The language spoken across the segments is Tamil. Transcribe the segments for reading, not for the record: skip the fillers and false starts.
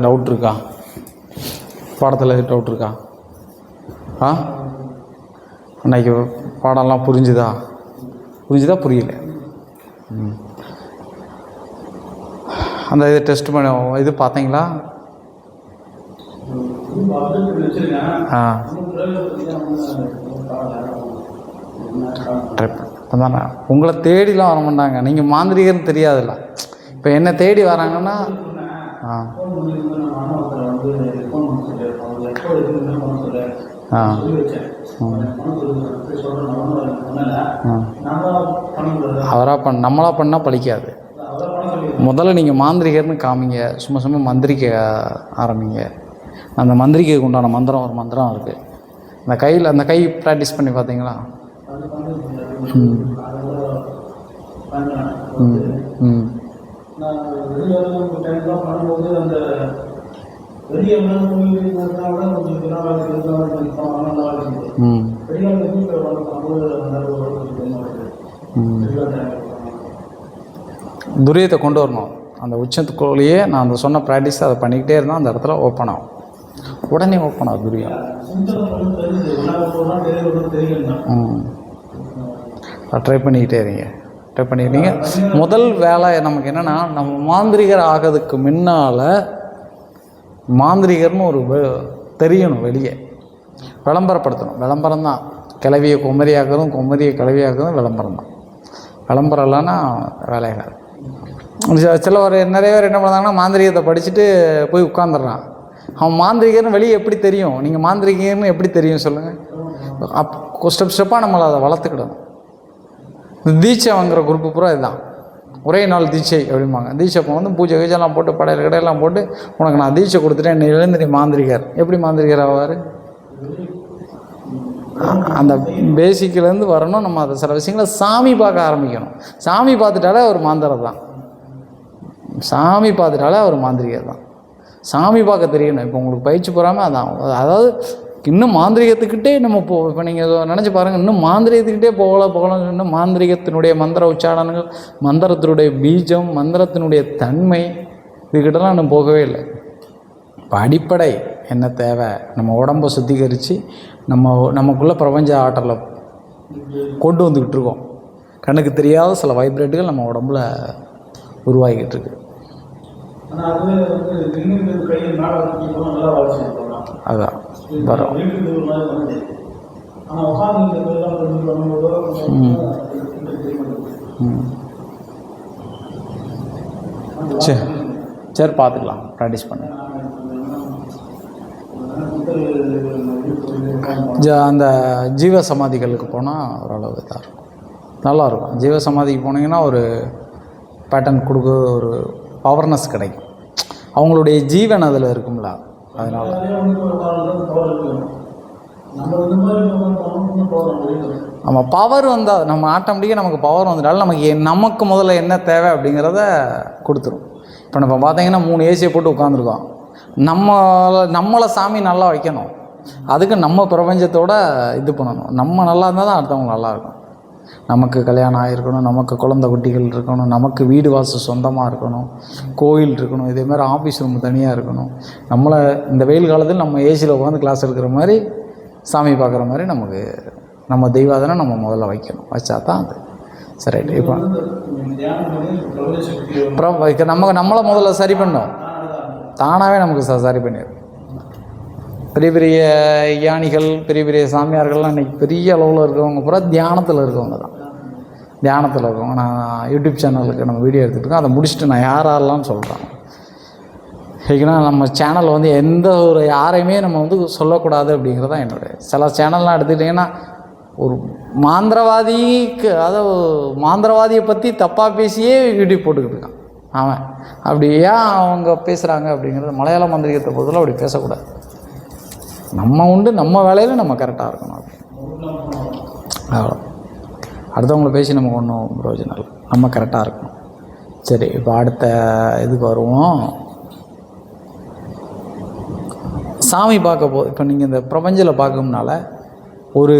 டவுட் இருக்கா? பாடத்தில் டவுட் இருக்கா? அன்னைக்கு பாடம்லாம் புரிஞ்சுதா புரியல? அந்த இது டெஸ்ட் பண்ண இது பார்த்தீங்களா? அதானே உங்களை தேடிலாம் வர மாட்டாங்க. நீங்கள் மாந்திரிகர்னு தெரியாதுல்ல. இப்போ என்ன தேடி வராங்கன்னா அவராக நம்மளா பண்ணால் பழிக்காது. முதல்ல நீங்கள் மாந்திரிகர்னு காமிங்க, சும்மா மந்திரிக்க ஆரம்பிங்க. அந்த மந்திரிக்கைக்கு உண்டான மந்திரம் ஒரு மந்திரம் இருக்குது. அந்த கையில் அந்த கை ப்ராக்டிஸ் பண்ணி பார்த்தீங்களா? துரியத்தை கொண்டு வரணும். அந்த உச்சத்துக்குள்ளேயே நான் அந்த சொன்ன ப்ராக்டிஸ் அதை பண்ணிக்கிட்டே இருந்தால் அந்த இடத்துல ஓப்பன் ஆகும். உடனே ஓப்பன் ஆகும் துரியம். ட்ரை பண்ணிக்கிட்டே இருங்க. முதல் வேலை நமக்கு என்னென்னா, நம்ம மாந்திரிகர் ஆகிறதுக்கு முன்னால் மாந்திரிகர்னு ஒரு தெரியணும், வெளியே விளம்பரப்படுத்தணும். விளம்பரம் தான் கிளவியை குமரியாக்குறதும் குமரியை கிளவியாக்குறதும் விளம்பரம் தான். விளம்பரம் இல்லைன்னா வேலையாகாது. சிலவர் நிறைய பேர் என்ன பண்ணுறாங்கன்னா, மாந்திரிகத்தை படிச்சுட்டு போய் உட்காந்துடுறான். அவன் மாந்திரிகர்னு வெளியே எப்படி தெரியும்? நீங்கள் மாந்திரிகர்னு எப்படி தெரியும் சொல்லுங்கள்? ஸ்டெப்பாக நம்மளை அதை வளர்த்துக்கிடணும். இந்த தீட்சை வாங்குகிற குரூப்பு பூரா இதுதான். ஒரே நாள் தீட்சை அப்படிம்பாங்க. தீட்சை போனது பூஜை கீஜெல்லாம் போட்டு படையல் கடையெல்லாம் போட்டு உனக்கு நான் தீட்சை கொடுத்துட்டேன், என்னை எழுந்திரி மாந்திரிகர். எப்படி மாந்திரிகர் ஆவார்? அந்த பேசிக்கிலேருந்து வரணும். நம்ம அதை சில விஷயங்களை சாமி பார்க்க ஆரம்பிக்கணும். சாமி பார்த்துட்டாலே ஒரு மாந்திரம் தான். சாமி பார்த்துட்டாலே ஒரு மாந்திரிகர் தான். சாமி பார்க்க தெரியணும். இப்போ உங்களுக்கு பயிற்சி போகாமல் அதான். அதாவது இன்னும் மாந்திரிகத்துக்கிட்டே நம்ம இப்போ நீங்கள் நினச்சி பாருங்கள், இன்னும் மாந்திரிகத்துக்கிட்டே போகலாம். இன்னும் மாந்திரிகத்தினுடைய மந்திர உச்சாரணங்கள், மந்திரத்தினுடைய பீஜம், மந்திரத்தினுடைய தன்மை, இதுக்கிட்டலாம் இன்னும் போகவே இல்லை. இப்போ அடிப்படை என்ன தேவை? நம்ம உடம்பை சுத்திகரித்து நமக்குள்ளே பிரபஞ்ச ஆற்றலை கொண்டு வந்துக்கிட்டு இருக்கோம். கண்ணுக்கு தெரியாத சில வைப்ரேட்டுகள் நம்ம உடம்புல உருவாகிக்கிட்டு இருக்கு. அதான் வரும். சரி பார்த்துக்கலாம், ப்ராக்டிஸ் பண்ண. அந்த ஜீவ சமாதிகளுக்கு போனால் ஓரளவு இதாக இருக்கும், நல்லாயிருக்கும். ஜீவ சமாதிக்கு போனீங்கன்னா ஒரு பேட்டர்ன் கொடுக்க, ஒரு பவர்னஸ் கிடைக்கும். அவங்களுடைய ஜீவன் அதில் இருக்கும்ல, அதனால் நம்ம பவர் வந்தால் நம்ம ஆட்டோமேட்டிக்காக நமக்கு பவர் வந்துட்டாலும் நமக்கு முதல்ல என்ன தேவை அப்படிங்கிறத கொடுத்துரும். இப்போ நம்ம பார்த்தீங்கன்னா 3 ஏசியை போட்டு உட்காந்துருக்கோம். நம்மளை சாமி நல்லா வைக்கணும். அதுக்கு நம்ம பிரபஞ்சத்தோடு இது பண்ணணும். நம்ம நல்லா இருந்தால் தான் அடுத்தவங்க நல்லாயிருக்கும். நமக்கு கல்யாணம் ஆகிருக்கணும், நமக்கு குழந்தை குட்டிகள் இருக்கணும், நமக்கு வீடு வாசல் சொந்தமாக இருக்கணும், கோயில் இருக்கணும், இதேமாதிரி ஆஃபீஸ் ரூம் தனியாக இருக்கணும். நம்மளை இந்த வெயில் காலத்தில் நம்ம ஏசியில் உட்காந்து கிளாஸ் எடுக்கிற மாதிரி, சாமி பார்க்குற மாதிரி நமக்கு நம்ம தெய்வாதனை நம்ம முதல்ல வைக்கணும். வச்சா தான் அது சரி. இப்போ நம்மளை முதல்ல சரி பண்ணோம், தானாகவே நமக்கு சரி பண்ணிடும். பெரிய பெரிய ஞானிகள், பெரிய பெரிய சாமியார்கள்லாம் இன்றைக்கி பெரிய அளவில் இருக்கவங்க பூரா தியானத்தில் இருக்கவங்க தான். தியானத்தில் இருக்கவங்க. நான் யூடியூப் சேனலுக்கு நம்ம வீடியோ எடுத்துகிட்டு அதை முடிச்சுட்டு நான் யாரெல்லாம் சொல்கிறேன். ஏன்னா நம்ம சேனலில் வந்து எந்த ஒரு யாரையுமே நம்ம சொல்லக்கூடாது அப்படிங்கிறது தான் என்னுடைய. சில சேனல்லாம் எடுத்துக்கிட்டிங்கன்னா ஒரு மாந்திரவாதிக்கு, அதாவது மாந்திரவாதியை பற்றி தப்பாக பேசியே யூடியூப் போட்டுக்கிட்டு இருக்கான் அவன். அப்படி ஏன் அவங்க பேசுகிறாங்க அப்படிங்கிறது, மலையாள மாந்திரிகத்தை பொறுத்தவரை அப்படி பேசக்கூடாது. நம்ம உண்டு, நம்ம வேலையில் நம்ம கரெக்டாக இருக்கணும். அவ்வளோ அடுத்தவங்கள பேசி நமக்கு ஒன்றும் பிரயோஜனம் இல்லை. நம்ம கரெக்டாக இருக்கணும். சரி, இப்போ அடுத்த இதுக்கு வருவோம். சாமி பார்க்க இப்போ நீங்கள் இந்த பிரபஞ்சத்தில் பார்க்கணும்னால ஒரு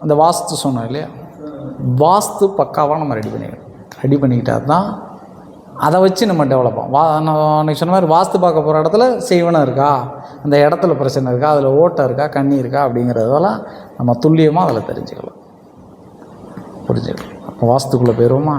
அந்த வாஸ்து சொன்னோம் இல்லையா, வாஸ்து பக்காவாக நம்ம ரெடி பண்ணிக்கிட்டால் தான் அதை வச்சு நம்ம டெவலப்பாகும். நான் அன்றைக்கி சொன்ன மாதிரி வாஸ்து பார்க்க போகிற இடத்துல செய்வனம் இருக்கா, அந்த இடத்துல பிரச்சனை இருக்கா, அதில் ஓட்டை இருக்கா, கண்ணி இருக்கா அப்படிங்கிறதெல்லாம் நம்ம துல்லியமாக அதில் தெரிஞ்சுக்கலாம், புரிஞ்சுக்கலாம். வாஸ்துக்குள்ளே போயிடுவோமா?